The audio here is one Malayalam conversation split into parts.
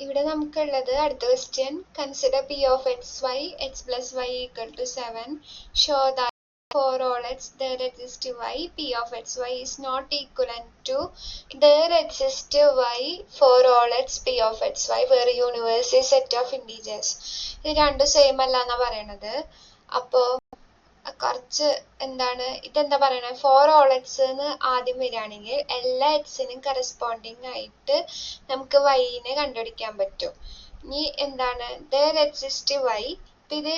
ഇവിടെ നമുക്കുള്ളത് അടുത്ത question. Consider p of xy x plus y equal to 7. Show that for all x there exists y p of xy is not equivalent to there exists y for all x p of xy where universe is set of integers. ഇത് രണ്ടും സെയിം അല്ല എന്നാ പറയണത്. അപ്പോ കുറച്ച് എന്താണ് ഇതെന്താ പറയണത്, ഫോർ ഓൾ എക്സ് എന്ന് ആദ്യം വരികയാണെങ്കിൽ എല്ലാ എക്സിനും കറസ്പോണ്ടിങ് ആയിട്ട് നമുക്ക് വൈനെ കണ്ടുപിടിക്കാൻ പറ്റും. ഇനി എന്താണ് there exists y, ഇത്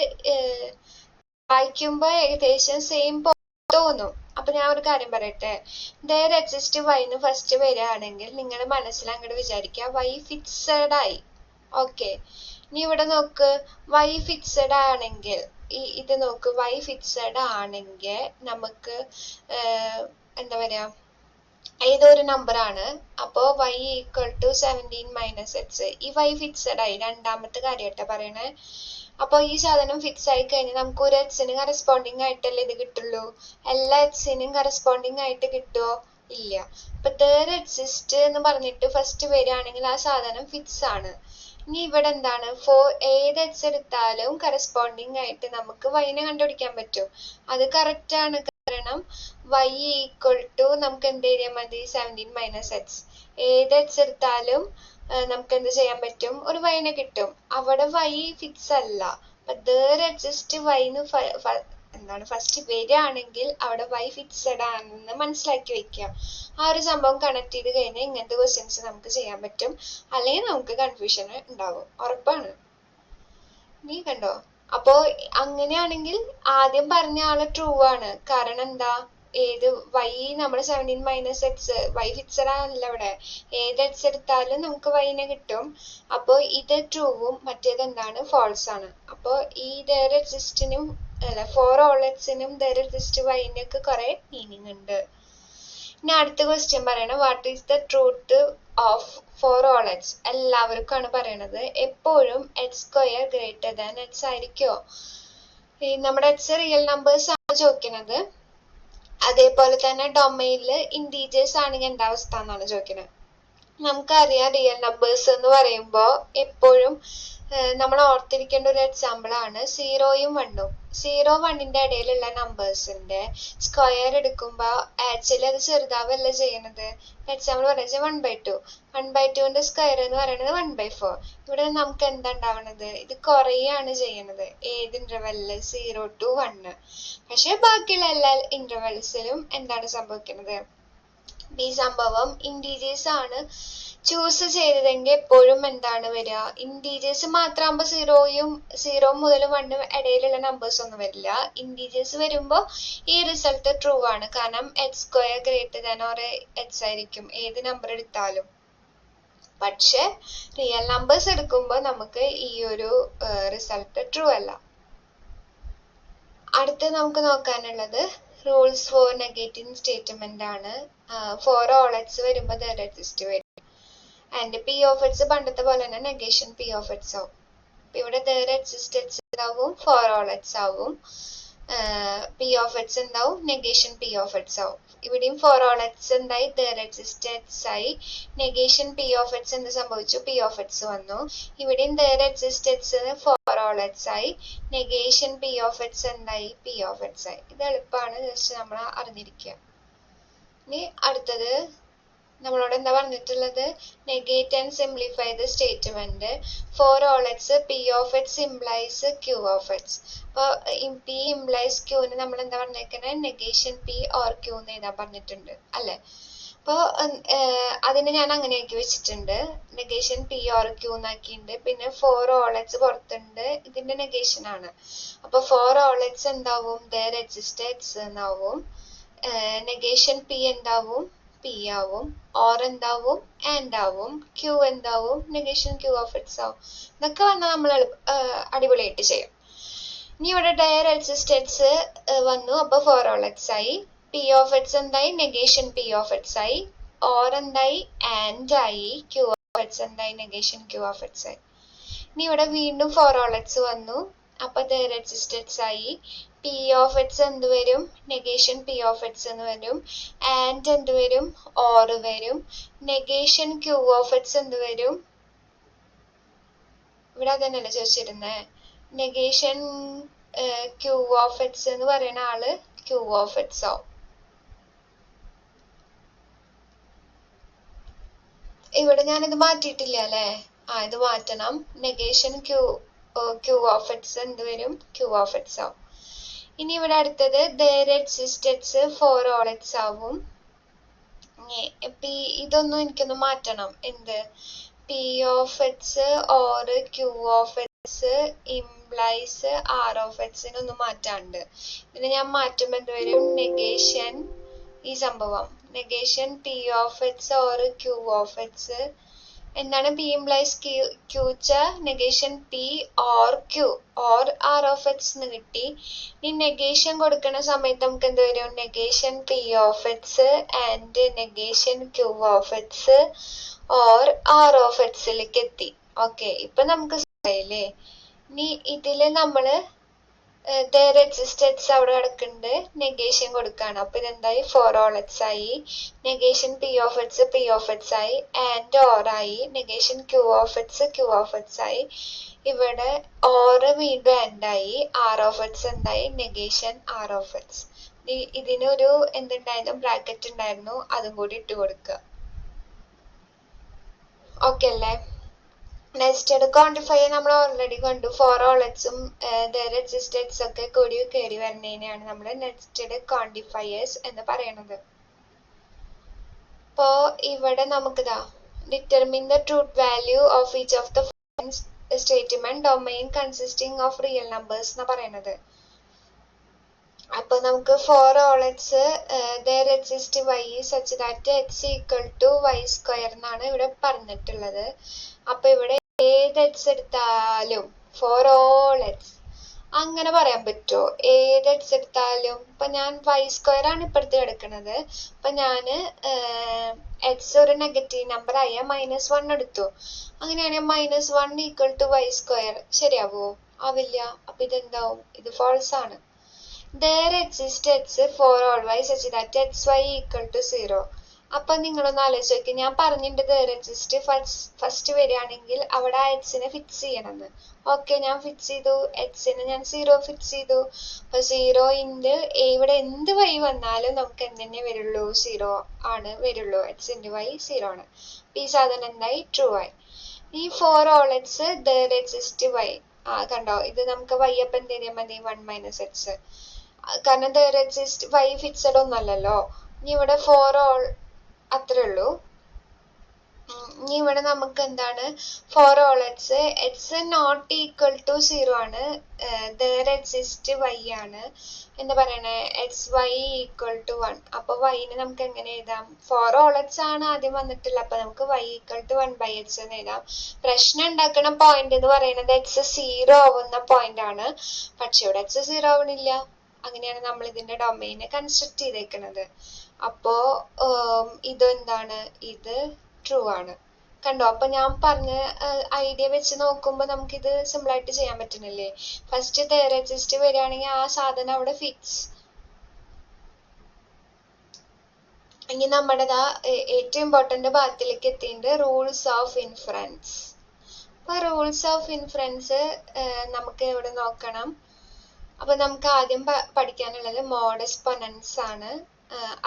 വായിക്കുമ്പോ ഏകദേശം സെയിം തോന്നും. അപ്പൊ ഞാൻ ഒരു കാര്യം പറയട്ടെ, there exists y എന്ന് ഫസ്റ്റ് വരികയാണെങ്കിൽ നിങ്ങളുടെ മനസ്സിൽ അങ്ങോട്ട് വിചാരിക്കുക y ഫിക്സഡ് ആയി. ഓക്കെ, ഇനി ഇവിടെ നോക്ക്, y ഫിക്സഡ് ആണെങ്കിൽ ഇത് നോക്ക്, y ഫിക്സഡ് ആണെങ്കിൽ നമുക്ക് എന്താ പറയാ, ഏതൊരു നമ്പർ ആണ്. അപ്പോ y equal to 17 minus x. ഈ y ഫിക്സഡ് ആയി, രണ്ടാമത്തെ കാര്യമായിട്ടാ പറയണേ. അപ്പൊ ഈ സാധനം ഫിക്സ് ആയി കഴിഞ്ഞാൽ നമുക്ക് ഒരു എക്സിന് കറസ്പോണ്ടിങ് ആയിട്ടല്ലേ ഇത് കിട്ടുള്ളൂ. എല്ലാ എക്സിനും കറസ്പോണ്ടിങ് ആയിട്ട് കിട്ടുമോ? ഇല്ല. അപ്പൊ there exist എന്ന് പറഞ്ഞിട്ട് ഫസ്റ്റ് വരികയാണെങ്കിൽ ആ സാധനം ഫിക്സ് ആണ്. ഇനി ഇവിടെ എന്താണ്, ഏത് എക്സ് എടുത്താലും കറസ്പോണ്ടിങ് ആയിട്ട് നമുക്ക് വൈനെ കണ്ടുപിടിക്കാൻ പറ്റും. അത് കറക്റ്റ് ആണ്. കാരണം y ഈക്വൽ ടു നമുക്ക് എന്ത് ചെയ്യാൻ മതി, 17 മൈനസ് എക്സ്. ഏത് എക്സ് എടുത്താലും നമുക്ക് എന്ത് ചെയ്യാൻ പറ്റും, ഒരു വൈനെ കിട്ടും. അവിടെ y ഫിക്സ് അല്ല. അപ്പൊ there exist y എന്താണ് ഫസ്റ്റ് വരികയാണെങ്കിൽ അവിടെ y ഫിക്സഡ് ആണെന്ന് മനസ്സിലാക്കി വെക്കുക. ആ ഒരു സംഭവം കണക്ട് ചെയ്ത് കഴിഞ്ഞാൽ ഇങ്ങനത്തെ ക്വസ്റ്റ്യൻസ് നമുക്ക് ചെയ്യാൻ പറ്റും. അല്ലെങ്കിൽ നമുക്ക് കൺഫ്യൂഷൻ ഉണ്ടാവും, ഉറപ്പാണ്. നീ കണ്ടോ? അപ്പോ അങ്ങനെയാണെങ്കിൽ ആദ്യം പറഞ്ഞ ആള് ട്രൂ ആണ്. കാരണം എന്താ, ഏത് y നമ്മുടെ 17 മൈനസ് എക്സ്, y ഫിക്സഡ് ആണല്ലോ ഇവിടെ. ഏത് എക്സ് എടുത്താലും നമുക്ക് വൈനെ കിട്ടും. അപ്പോ ഇത് ട്രൂവും മറ്റേത് എന്താണ്, ഫോൾസ് ആണ്. അപ്പോ ഈ there existനും അല്ല ഫോർ ഓൾ എക്സിനും there exist yന്റെ ഒക്കെ കുറെ മീനിങ് ഉണ്ട്. ഇനി അടുത്ത ക്വസ്റ്റ്യൻ പറയണത്, what is the truth of for all X. എല്ലാവർക്കാണ് പറയണത്. എപ്പോഴും X square greater than X ആയിരിക്കുമോ? നമ്മുടെ എക്സ് റിയൽ നമ്പേഴ്സ് ആണ് ചോദിക്കുന്നത്. അതേപോലെ തന്നെ ഡൊമൈനില് ഇൻറ്റീജേഴ്സ് ആണെങ്കിൽ എന്താ അവസ്ഥ എന്നാണ് ചോദിക്കുന്നത്. നമുക്കറിയാം റിയൽ നമ്പേഴ്സ് എന്ന് പറയുമ്പോൾ എപ്പോഴും നമ്മൾ ഓർത്തിരിക്കേണ്ട ഒരു എക്സാമ്പിൾ ആണ് 0യും 1ഉം. 0, 1ന്റെ ഇടയിലുള്ള നമ്പേഴ്സിന്റെ സ്ക്വയർ എടുക്കുമ്പോ ആക്ച്വലി അത് ചെറുതാവല്ല ചെയ്യണത്. എക്സാമ്പിൾ പറയുന്നത് 1/2. 1/2ന്റെ സ്ക്വയർ എന്ന് പറയുന്നത് 1/4. ഇവിടെ നമുക്ക് എന്താ ഉണ്ടാവണത്, ഇത് കുറയാണ് ചെയ്യണത്. ഏത് ഇന്റർവെല്ലില്, 0 to 1. പക്ഷെ ബാക്കിയുള്ള എല്ലാ ഇന്റർവെൽസിലും എന്താണ് സംഭവിക്കുന്നത്, ഈ സംഭവം ഇൻറ്റീജേഴ്സ് ആണ് ചൂസ് ചെയ്തതെങ്കിൽ എപ്പോഴും എന്താണ് വരിക, ഇൻറ്റീജേഴ്സ് മാത്രമാകുമ്പോൾ 0 മുതൽ 1 ഇടയിലുള്ള നമ്പേഴ്സ് ഒന്നും വരില്ല. ഇൻറ്റീജേഴ്സ് വരുമ്പോൾ ഈ റിസൾട്ട് ട്രൂ ആണ്. കാരണം X square greater than or X ആയിരിക്കും ഏത് നമ്പർ എടുത്താലും. പക്ഷെ റിയൽ നമ്പേഴ്സ് എടുക്കുമ്പോൾ നമുക്ക് ഈ ഒരു റിസൾട്ട് ട്രൂ അല്ല. അടുത്ത് നമുക്ക് നോക്കാനുള്ളത് റൂൾസ് ഫോർ നെഗേറ്റീവ് സ്റ്റേറ്റ്മെന്റ് ആണ്. ഫോർ ഓൾ എക്സ് വരുമ്പോൾ there exist വരും. ആൻഡ് പി ഓഫ് എക്സ് പണ്ടത്തെ പോലെ തന്നെ നെഗേഷൻ പി ഓഫ് എക്സ് ആവും. ഇവിടെ there exist എക്സ് എന്താവും, ഫോർ ഓൾ എക്സ് ആവും. പി ഓഫ് എക്സ് എന്താവും, നെഗേഷൻ പി ഓഫ് എക്സ് ആവും. ഇവിടെയും ഫോർ ഓൾ എക്സ് എന്തായി, there exist എക്സ് ആയി. നെഗേഷൻ പി ഓഫ് എക്സ് എന്ത് സംഭവിച്ചു, പി ഓഫ് എക്സ് വന്നു. ഇവിടെയും there exist X four all X ആയി. നെഗേഷൻ പി ഓഫ് എക്സ് എന്തായി, പി ഓഫ് എക്സ് ആയി. ഇത് എളുപ്പമാണ്, ജസ്റ്റ് നമ്മൾ അറിഞ്ഞിരിക്കുക. ഇനി അടുത്തത് നമ്മളോട് എന്താ പറഞ്ഞിട്ടുള്ളത്, negate and simplify the statement. For all x P of x implies Q of x. അപ്പൊ പി ഇംപ്ലൈസ് ക്യൂന് നമ്മൾ എന്താ പറഞ്ഞേക്കുന്നത്, നെഗേഷൻ പി ഓർ ക്യൂ എന്ന് എഴുതാൻ പറഞ്ഞിട്ടുണ്ട് അല്ലെ. അപ്പൊ അതിനെ ഞാൻ അങ്ങനെ ആക്കി വെച്ചിട്ടുണ്ട്, നെഗേഷൻ പി ഓർ ക്യൂ എന്നാക്കിയിട്ടുണ്ട്. പിന്നെ ഫോർ ഓൾ എക്സ് പുറത്തുണ്ട്, ഇതിന്റെ നെഗേഷൻ ആണ്. അപ്പൊ ഫോർ ഓൾ എക്സ് എന്താവും, there exist എക്സ് എന്നാവും. നെഗേഷൻ പി എന്താവും, പി ആവും. ഓർ എന്താവും, ആൻഡ് ആവും. ക്യൂ എന്താവും, നെഗേഷൻ ക്യൂ ഓഫ് എക്സ് ആവും. ഇതൊക്കെ വന്നാൽ നമ്മൾ അടിപൊളിയായിട്ട് ചെയ്യും. ഇനി ഇവിടെ there exist എക്സ് വന്നു, അപ്പൊ ഫോർ ഓൾ എക്സ് ആയി. പി ഓഫ് എക്സ് എന്തായി, നെഗേഷൻ പി ഓഫ് എക്സ് ആയി. ഓർ എന്തായി, ആൻഡ് ആയി. ക്യൂ ഓഫ് എക്സ് എന്തായി, നെഗേഷൻ ക്യൂ ഓഫ് എക്സ് ആയി. ഇനി ഇവിടെ വീണ്ടും ഫോർ ഓൾ എക്സ് വന്നു, അപ്പൊ there exist എക്സ് ആയി. പി ഓഫ് എക്സ് എന്ത് വരും, നെഗേഷൻ പി ഓഫ് എക്സ് എന്ന് വരും. ആൻഡ് എന്ത് വരും, ഓർ വരും. നെഗേഷൻ ക്യൂ ഓഫ് എക്സ് എന്ത് വരും, ഇവിടെ അതന്നെയല്ലേ ചോദിച്ചിരുന്നേ. നെഗേഷൻ ക്യൂ ഓഫ് എക്സ് എന്ന് പറയുന്ന ആള് ക്യൂ ഓഫ് എക്സ് ആവും. ഇവിടെ ഞാനിത് മാറ്റിയിട്ടില്ല അല്ലേ? ഇത് മാറ്റണം. നെഗേഷൻ ക്യൂ ഓഫ് എക്സ് എന്ത് വരും? ക്യൂ ഓഫ് എക്സ് ആവും. ഇനി ഇവിടെ അടുത്തത് there exists for all x ആവും. ഇതൊന്നും എനിക്കൊന്ന് മാറ്റണം. എന്ത്? p of x or q of x implies r of x ഒന്ന് മാറ്റാണ്ട്. പിന്നെ ഞാൻ മാറ്റുമ്പോൾ എന്ത് വരും? നെഗേഷൻ ഈ സംഭവം negation p of x or q of x എന്താണ്? p implies q negation p or q or r of x എന്ന് കിട്ടി. ഈ നെഗേഷൻ കൊടുക്കുന്ന സമയത്ത് നമുക്ക് എന്ത് വരും? Negation p of x and negation q of x or r of x ലേക്ക് എത്തി. ഓക്കെ, ഇപ്പൊ നമുക്ക് ല്ലേ? ഇനി ഇതില് നമ്മള് there exists അവിടെ കിടക്കുന്നുണ്ട്, നെഗേഷൻ കൊടുക്കാണ്. അപ്പൊ ഇതെന്തായി? for all x ആയി. നെഗേഷൻ p of x ആയി. ആൻഡ് or ആയി. നെഗേഷൻ q of x ആയി. ഇവിടെ or വീണ്ടും ആൻഡ് ആയി. r of x എന്തായി? Negation r of x. ഇതിനൊരു എന്തുണ്ടായിരുന്നു? ബ്രാക്കറ്റ് ഉണ്ടായിരുന്നു, അതും കൂടി ഇട്ട് കൊടുക്കുക. ഓക്കെ അല്ലേ? നെസ്റ്റഡ് ക്വാണ്ടിഫയർ നമ്മൾ ഓൾറെഡി കണ്ടു. ഫോർ ഓൾ എക്സും there exists x ഒക്കെ കൂടി കയറി വരുന്നതിനെയാണ് നമ്മൾ നെസ്റ്റഡ് ക്വാണ്ടിഫയേഴ്സ് എന്ന് പറയുന്നത്. അപ്പോ ഇവിടെ നമുക്കിതാ determine the truth value of each of the statement domain consisting of real numbers എന്ന് പറയുന്നത്. അപ്പൊ നമുക്ക് four all X there exists y such that x equal to y square എന്നാണ് ഇവിടെ പറഞ്ഞിട്ടുള്ളത്. അപ്പൊ ഇവിടെ ഏത് എക്സ് എടുത്താലും ഫോർ ഓൾ എക്സ് അങ്ങനെ പറയാൻ പറ്റുമോ? ഏത് എക്സ് എടുത്താലും. ഇപ്പൊ ഞാൻ വൈ സ്ക്വയർ ആണ് ഇപ്പുറത്ത് കിടക്കുന്നത്. അപ്പൊ ഞാന് എക്സ് ഒരു നെഗറ്റീവ് നമ്പർ ആയ -1 എടുത്തു. അങ്ങനെയാണെങ്കിൽ -1 ഈക്വൽ ടു വൈ സ്ക്വയർ ശരിയാവോ? ആവില്ല. അപ്പൊ ഇതെന്താവും? ഇത് ഫോൾസ് ആണ്. there exists x for all y such that xy equal to 0. അപ്പൊ നിങ്ങളൊന്ന് ആലോചിച്ച് നോക്കി. ഞാൻ പറഞ്ഞിട്ടുണ്ട് there exists ഫസ്റ്റ് വരികയാണെങ്കിൽ അവിടെ ആ എക്സിനെ ഫിക്സ് ചെയ്യണമെന്ന്. ഓക്കെ, ഞാൻ ഫിക്സ് ചെയ്തു. എക്സിന് ഞാൻ 0 ഫിക്സ് ചെയ്തു. അപ്പൊ 0 ഇവിടെ എന്ത് വൈ വന്നാലും നമുക്ക് എന്തെന്നെ വരുള്ളൂ? 0 ആണ് വരുള്ളൂ. x × y 0 ആണ്. ഈ സാധനം എന്തായി? ട്രൂ ആയി. ഈ four all X there exists y കണ്ടോ? ഇത് നമുക്ക് y അപ്പം എന്ത് ചെയ്താൽ മതി? 1 - x. കാരണം there exists y ഫിക്സഡ് ഒന്നല്ലല്ലോ. ഇനി ഇവിടെ ഫോർ ഓൾ അത്രേ ഉള്ളൂ. ഇനി ഇവിടെ നമുക്ക് എന്താണ്? For all x not equal to 0 ആണ്. there exists y ആണ്. എന്താ പറയണേ? xy equal to 1. അപ്പൊ yന് നമുക്ക് എങ്ങനെ എഴുതാം? ഫോർ ഓൾ എക്സ് ആണ് ആദ്യം വന്നിട്ടില്ല. അപ്പൊ നമുക്ക് y ഈക്വൽ ടു 1/x എന്ന് എഴുതാം. പ്രശ്നം ഉണ്ടാക്കുന്ന പോയിന്റ് എന്ന് പറയുന്നത് x 0 ആവുന്ന പോയിന്റ് ആണ്. പക്ഷെ ഇവിടെ x 0 ആവണില്ല. അങ്ങനെയാണ് നമ്മൾ ഇതിന്റെ ഡൊമൈനെ കൺസ്ട്രക്ട് ചെയ്തേക്കുന്നത്. അപ്പോ ഇതെന്താണ്? ഇത് ട്രൂ ആണ്. കണ്ടോ? അപ്പൊ ഞാൻ പറഞ്ഞ ഐഡിയ വെച്ച് നോക്കുമ്പോ നമുക്കിത് സിമ്പിൾ ആയിട്ട് ചെയ്യാൻ പറ്റുന്നില്ലേ? ഫസ്റ്റ് there exists വരികയാണെങ്കിൽ ആ സാധനം അവിടെ ഫിക്സ്. ഇനി നമ്മുടെ ഏറ്റവും ഇമ്പോർട്ടന്റ് ഭാഗത്തിലേക്ക് എത്തിയിട്ടുണ്ട്, റൂൾസ് ഓഫ് ഇൻഫറൻസ്. അപ്പൊ റൂൾസ് ഓഫ് ഇൻഫറൻസ് നമുക്ക് ഇവിടെ നോക്കണം. അപ്പൊ നമുക്ക് ആദ്യം പഠിക്കാനുള്ളത് മോഡസ് പൊനൻസ് ആണ്.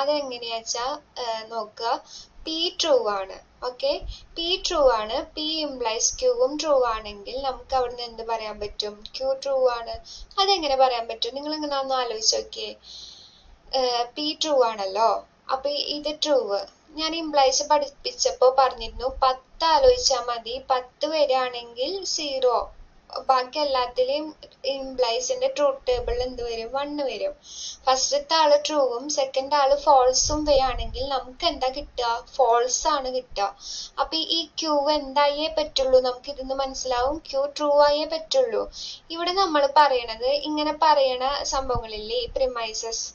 അതെങ്ങനെയാച്ചാ നോക്കുക. പി ട്രൂ ആണ്. ഓക്കെ, പി ട്രൂ ആണ്. പി ഇംപ്ലൈസ് ക്യൂവും ട്രൂ ആണെങ്കിൽ നമുക്ക് അവിടുന്ന് എന്ത് പറയാൻ പറ്റും? ക്യൂ ട്രൂ ആണ്. അതെങ്ങനെ പറയാൻ പറ്റും? നിങ്ങൾ ഇങ്ങനെ ഒന്ന് ആലോചിച്ച് നോക്കിയേ. പി ട്രൂ ആണല്ലോ. അപ്പൊ ഇത് ട്രൂ. ഞാൻ ഇംപ്ലൈസ് പഠിപ്പിച്ചപ്പോ പറഞ്ഞിരുന്നു 10 ആലോചിച്ചാൽ മതി. 10 വരികയാണെങ്കിൽ 0. ബാക്കി എല്ലാത്തിലും ഇംപ്ലൈസിന്റെ ട്രൂത്ത് ടേബിളിൽ എന്ത് വരും? 1 വരും. ഫസ്റ്റത്തെ ആള് ട്രൂവും സെക്കൻഡ് ആള് ഫോൾസും വരികയാണെങ്കിൽ നമുക്ക് എന്താ കിട്ടുക? ഫോൾസ് ആണ് കിട്ടുക. അപ്പൊ ഈ ക്യൂ എന്തായേ പറ്റുള്ളൂ? നമുക്ക് ഇതിന്ന് മനസ്സിലാവും ക്യൂ ട്രൂ ആയേ പറ്റുള്ളൂ. ഇവിടെ നമ്മൾ പറയണത് ഇങ്ങനെ പറയണ സംഭവങ്ങളില്ലേ, പ്രിമൈസസ്,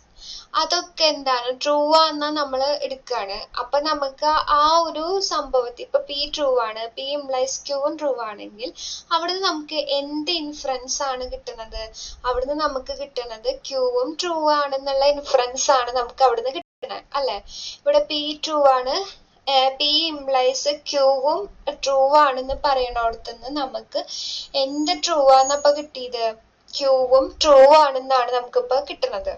അതൊക്കെ എന്താണ്? ട്രൂ ആണെന്നാ നമ്മൾ എടുക്കുകയാണ്. അപ്പൊ നമുക്ക് ആ ഒരു സംഭവത്തിൽ ഇപ്പൊ പി ട്രൂ ആണ്, പി ഇംപ്ലൈസ് ക്യൂവും ട്രൂ ആണെങ്കിൽ അവിടുന്ന് നമുക്ക് എന്ത് ഇൻഫറൻസ് ആണ് കിട്ടുന്നത്? അവിടുന്ന് നമുക്ക് കിട്ടുന്നത് ക്യൂവും ട്രൂ ആണെന്നുള്ള ഇൻഫറൻസ് ആണ് നമുക്ക് അവിടുന്ന് കിട്ടുന്നത് അല്ലെ? ഇവിടെ പി ട്രൂ ആണ്, പി ഇംപ്ലൈസ് ക്യൂവും ട്രൂ ആണെന്ന് പറയണോടത്തുനിന്ന് നമുക്ക് എന്ത് ട്രൂ ആണെന്നപ്പൊ കിട്ടിയത്? ക്യൂവും ട്രൂ ആണെന്നാണ് നമുക്കിപ്പോ കിട്ടുന്നത്.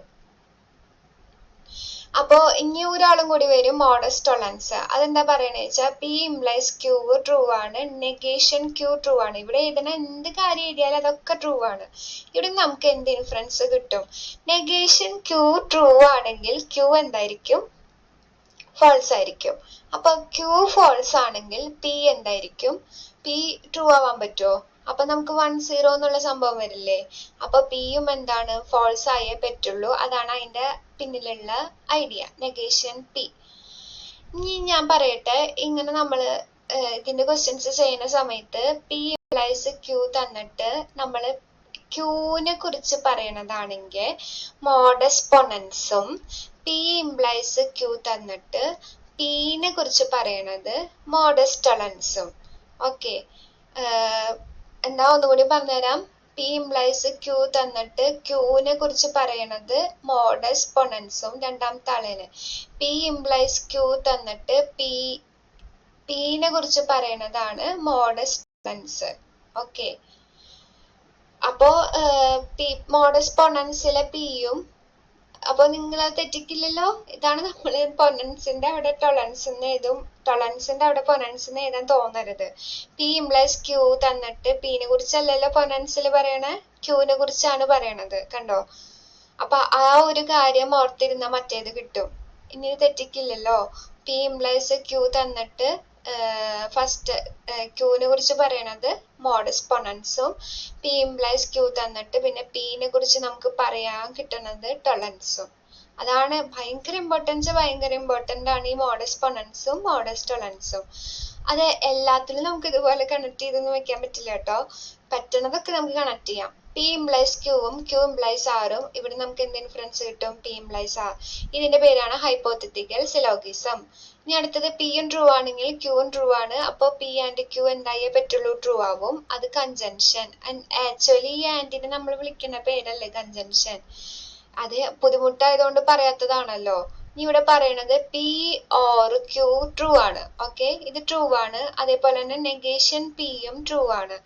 അപ്പോ ഇനി ഒരാളും കൂടി വരും, മോഡസ് ടോളറൻസ്. അതെന്താ പറയണേ വെച്ചാൽ പി ഇംപ്ലൈസ് ക്യൂ ട്രൂ ആണ്, നെഗേഷൻ ക്യൂ ട്രൂ ആണ്. ഇവിടെ എഴുതുന്ന എന്ത് കാര്യം എഴുതിയാലും അതൊക്കെ ട്രൂ ആണ്. ഇവിടെ നമുക്ക് എന്ത് ഇൻഫറൻസ് കിട്ടും? നെഗേഷൻ ക്യൂ ട്രൂ ആണെങ്കിൽ ക്യൂ എന്തായിരിക്കും? ഫോൾസ് ആയിരിക്കും. അപ്പൊ ക്യൂ ഫോൾസ് ആണെങ്കിൽ പി എന്തായിരിക്കും? പി ട്രൂ ആവാൻ പറ്റുമോ? അപ്പൊ നമുക്ക് 1 0 എന്നുള്ള സംഭവം വരില്ലേ? അപ്പൊ പിയും എന്താണ്? ഫോൾസ് ആയേ പറ്റുള്ളൂ. അതാണ് അതിന്റെ പിന്നിലുള്ള ഐഡിയ, നെഗേഷൻ പി. ഇനി ഞാൻ പറയട്ടെ, ഇങ്ങനെ നമ്മള് ഇതിന്റെ ക്വസ്റ്റ്യൻസ് ചെയ്യുന്ന സമയത്ത് പി ഇംപ്ലൈസ് ക്യൂ തന്നിട്ട് നമ്മള് ക്യൂവിനെ കുറിച്ച് പറയണതാണെങ്കിൽ മോഡസ് പൊണൻസും, പി ഇംപ്ലൈസ് ക്യൂ തന്നിട്ട് പീനെ കുറിച്ച് പറയണത് മോഡസ് ടോളറൻസും. ഓക്കെ, എന്താ ഒന്നുകൂടി പറഞ്ഞുതരാം. പി ഇംപ്ലൈസ് ക്യൂ തന്നിട്ട് ക്യൂവിനെ കുറിച്ച് പറയണത് മോഡസ് പൊണൻസും രണ്ടാമത്തെ ആളിന്. പി ഇംപ്ലൈസ് ക്യൂ തന്നിട്ട് പീനെ കുറിച്ച് പറയണതാണ് മോഡസ് ടോളറൻസ്. ഓക്കെ, അപ്പോ മോഡസ് പൊണൻസിലെ പിയും, അപ്പൊ നിങ്ങൾ തെറ്റിക്കില്ലല്ലോ. ഇതാണ് നമ്മള് പൊണൻസിന്റെ അവിടെ ടോളറൻസ് എഴുതും, ടോളറൻസിന്റെ അവിടെ പൊണൻസ് എഴുതാൻ തോന്നരുത്. പി ഇംപ്ലൈസ് ക്യൂ തന്നിട്ട് പീനെ കുറിച്ചല്ലല്ലോ പൊണൻസിൽ പറയണേ, ക്യൂവിനെ കുറിച്ചാണ് പറയണത്. കണ്ടോ? അപ്പൊ ആ ഒരു കാര്യം ഓർത്തിരുന്ന മറ്റേത് കിട്ടും. ഇനി തെറ്റിക്കില്ലല്ലോ. പി ഇംപ്ലൈസ് ക്യൂ തന്നിട്ട് ഫസ്റ്റ് ക്യൂവിനെ കുറിച്ച് പറയണത് മോഡസ് പൊണൻസും, പി ഇംപ്ലൈസ് ക്യൂ തന്നിട്ട് പിന്നെ പീനെ കുറിച്ച് നമുക്ക് പറയാൻ കിട്ടുന്നത് ടോളറൻസും. അതാണ് ഭയങ്കര ഇമ്പോർട്ടന്റ് ആണ് ഈ മോഡസ് പൊണൻസും മോഡസ് ടോളറൻസും. അത് എല്ലാത്തിലും നമുക്ക് ഇതുപോലെ കണക്ട് ചെയ്തൊന്നും വെക്കാൻ പറ്റില്ല കേട്ടോ. പറ്റണതൊക്കെ നമുക്ക് കണക്ട് ചെയ്യാം. പി ഇംപ്ലൈസ് ക്യൂവും ക്യൂ ഇംപ്ലൈസ് ആറും. ഇവിടെ നമുക്ക് എന്ത് ഇൻഫറൻസ് കിട്ടും? P implies R. ഇതിന്റെ പേരാണ് ഹൈപ്പോത്തറ്റിക്കൽ സിലോഗിസം. ഇനി അടുത്തത് പിയും ട്രൂ ആണെങ്കിൽ ക്യൂവും ട്രൂ ആണ്. അപ്പൊ പി ആൻഡ് ക്യൂ എന്തായേ പറ്റുള്ളൂ? ട്രൂ ആവും. അത് കൺജൻഷൻ. ആക്ച്വലി ഈ ആൻഡിനെ നമ്മൾ വിളിക്കുന്ന പേരല്ലേ കൺജൻഷൻ. അത് ബുദ്ധിമുട്ടായതുകൊണ്ട് പറയാത്തതാണല്ലോ. ഇനി ഇവിടെ പറയണത് പി ഓർ ക്യൂ ട്രൂ ആണ്. ഓക്കെ, ഇത് ട്രൂ ആണ്. അതേപോലെ തന്നെ നെഗേഷൻ പിയും ട്രൂ ആണ്.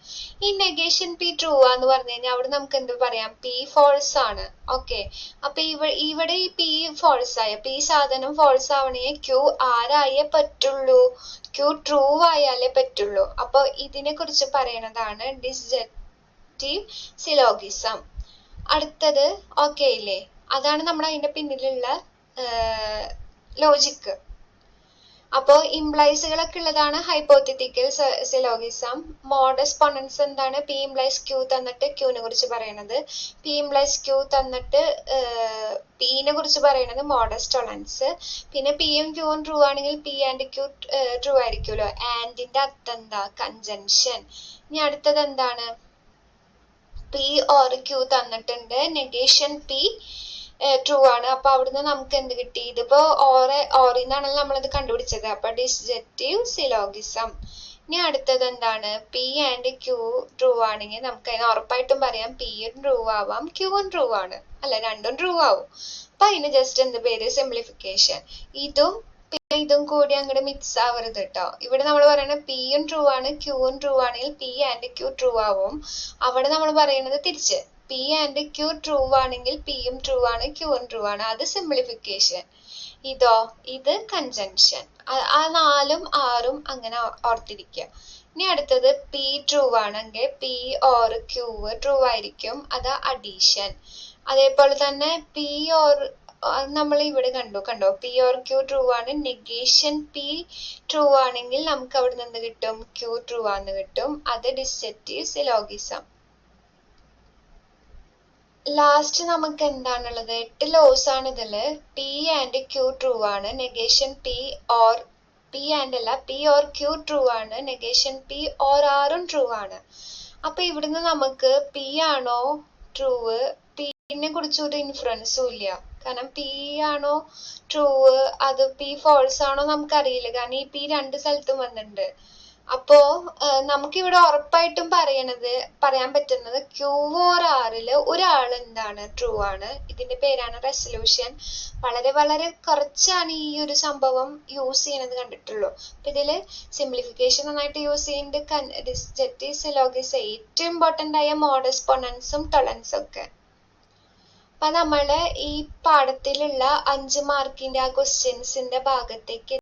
ഈ നെഗേഷൻ പി ട്രൂ ആന്ന് പറഞ്ഞു കഴിഞ്ഞാൽ അവിടെ നമുക്ക് എന്ത് പറയാം? പി ഫോൾസ് ആണ്. ഓക്കെ, അപ്പൊ ഇവിടെ ഈ പി ഫോൾസ് ആയ, പി സാധനം ഫോൾസ് ആവണമെങ്കിൽ ക്യൂ ആരായേ പറ്റുള്ളൂ? ക്യൂ ട്രൂ ആയാലേ പറ്റുള്ളൂ. അപ്പൊ ഇതിനെ കുറിച്ച് പറയണതാണ് ഡിസ്ജക്റ്റീവ് സിലോഗിസം. അടുത്തത് ഓക്കെ ഇല്ലേ? അതാണ് നമ്മൾ അതിന്റെ പിന്നിലുള്ള ലോജിക്ക്. അപ്പോ ഇംപ്ലൈസുകളൊക്കെ ഉള്ളതാണ് ഹൈപ്പോത്തറ്റിക്കൽ സിലോഗിസം. മോഡസ് പൊണൻസ് എന്താണ്? പി ഇംപ്ലൈസ് ക്യൂ തന്നിട്ട് ക്യൂനെ കുറിച്ച് പറയണത്, പി ഇംപ്ലൈസ് ക്യൂ തന്നിട്ട് പീനെ കുറിച്ച് പറയണത് മോഡസ് ടോളറൻസ്. പിന്നെ പിയും ക്യൂവും ട്രൂ ആണെങ്കിൽ പി ആൻഡ് ക്യൂ ട്രൂ ആയിരിക്കുമല്ലോ. ആൻഡിന്റെ അർത്ഥം എന്താ? കൺജൻഷൻ. ഇനി അടുത്തത് എന്താണ്? പി ഓർ ക്യൂ തന്നിട്ടുണ്ട്, നെഗേഷൻ പി ട്രൂ ആണ്. അപ്പൊ അവിടുന്ന് നമുക്ക് എന്ത് കിട്ടി? ഇതിപ്പോ ഓറിന്നാണല്ലോ നമ്മളിത് കണ്ടുപിടിച്ചത്. അപ്പൊ ഡിസ്ജക്റ്റീവ് സിലോഗിസം. ഇനി അടുത്തത് എന്താണ്? പി ആൻഡ് ക്യൂ ട്രൂ ആണെങ്കിൽ നമുക്ക് അതിന് ഉറപ്പായിട്ടും പറയാം പിയും ട്രൂ ആവാം ക്യൂവും ട്രൂ ആണ്, അല്ല രണ്ടും ട്രൂ ആവും. അപ്പൊ അതിന് ജസ്റ്റ് എന്ത് പേര്? സിംപ്ലിഫിക്കേഷൻ. ഇതും പിന്നെ ഇതും കൂടി അങ്ങോട്ട് മിക്സ് ആവരുത് കേട്ടോ. ഇവിടെ നമ്മൾ പറയുന്നത് പിയും ട്രൂ ആണ് ക്യൂവും ട്രൂ ആണെങ്കിൽ പി ആൻഡ് ക്യൂ ട്രൂ ആവും. അവിടെ നമ്മൾ പറയുന്നത് തിരിച്ച്, പി ആൻഡ് ക്യൂ ട്രൂ ആണെങ്കിൽ പിയും ട്രൂ ആണ് ക്യൂവും ട്രൂ ആണ്. അത് സിംപ്ലിഫിക്കേഷൻ. ഇതോ? ഇത് കൺജൻഷൻ. ആ 4ഉം 6ഉം അങ്ങനെ ഓർത്തിരിക്കുക. ഇനി അടുത്തത് പി ട്രൂ ആണെങ്കിൽ പി ഓർ ക്യൂ ട്രൂ ആയിരിക്കും, അത് അഡീഷൻ. അതേപോലെ തന്നെ പി ഓർ നമ്മൾ ഇവിടെ കണ്ടോ പി ഓർ ക്യൂ ട്രൂ ആണ്, നെഗേഷൻ പി ട്രൂ ആണെങ്കിൽ നമുക്ക് അവിടെ നിന്ന് കിട്ടും? ക്യൂ ട്രൂ ആണെന്ന് കിട്ടും. അത് ഡിസ്ജക്റ്റീവ് സിലോഗിസം. ലാസ്റ്റ് നമുക്ക് എന്താണുള്ളത്? 8 ലോസ് ആണ് ഇതില്. പി ആൻഡ് ക്യൂ ട്രൂ ആണ്, negation P or P and അല്ല, പി ഓർ ക്യൂ ട്രൂ ആണ്, നെഗേഷൻ പി ഓർ ആറും ട്രൂ ആണ്. അപ്പൊ ഇവിടുന്ന് നമുക്ക് പി ആണോ ട്രൂ, പിനെ കുറിച്ച് ഒരു ഇൻഫ്ലുവൻസും ഇല്ല. കാരണം പി ആണോ ട്രൂ, അത് പി ഫോൾസ് ആണോ നമുക്കറിയില്ല. കാരണം ഈ പി രണ്ട് സ്ഥലത്തും വന്നിട്ടുണ്ട്. അപ്പോ നമുക്കിവിടെ ഉറപ്പായിട്ടും പറയാൻ പറ്റുന്നത് Q or R ല് ഒരാൾ എന്താണ് ട്രൂ ആണ്. ഇതിന്റെ പേരാണ് റെസൊല്യൂഷൻ. വളരെ വളരെ കുറച്ചാണ് ഈ ഒരു സംഭവം യൂസ് ചെയ്യണത് കണ്ടിട്ടുള്ളൂ. അപ്പൊ ഇതില് സിംപ്ലിഫിക്കേഷൻ നന്നായിട്ട് യൂസ് ചെയ്യുന്നുണ്ട്. ഡിസ്ജക്റ്റീവ് ലോഗീസ് ഏറ്റവും ഇമ്പോർട്ടന്റ് ആയ മോഡസ് പൊണൻസും ടൊളൻസും ഒക്കെ. അപ്പൊ നമ്മള് ഈ പാഠത്തിലുള്ള 5 മാർക്കിന്റെ ആ ക്വസ്റ്റ്യൻസിന്റെ ഭാഗത്തേക്ക്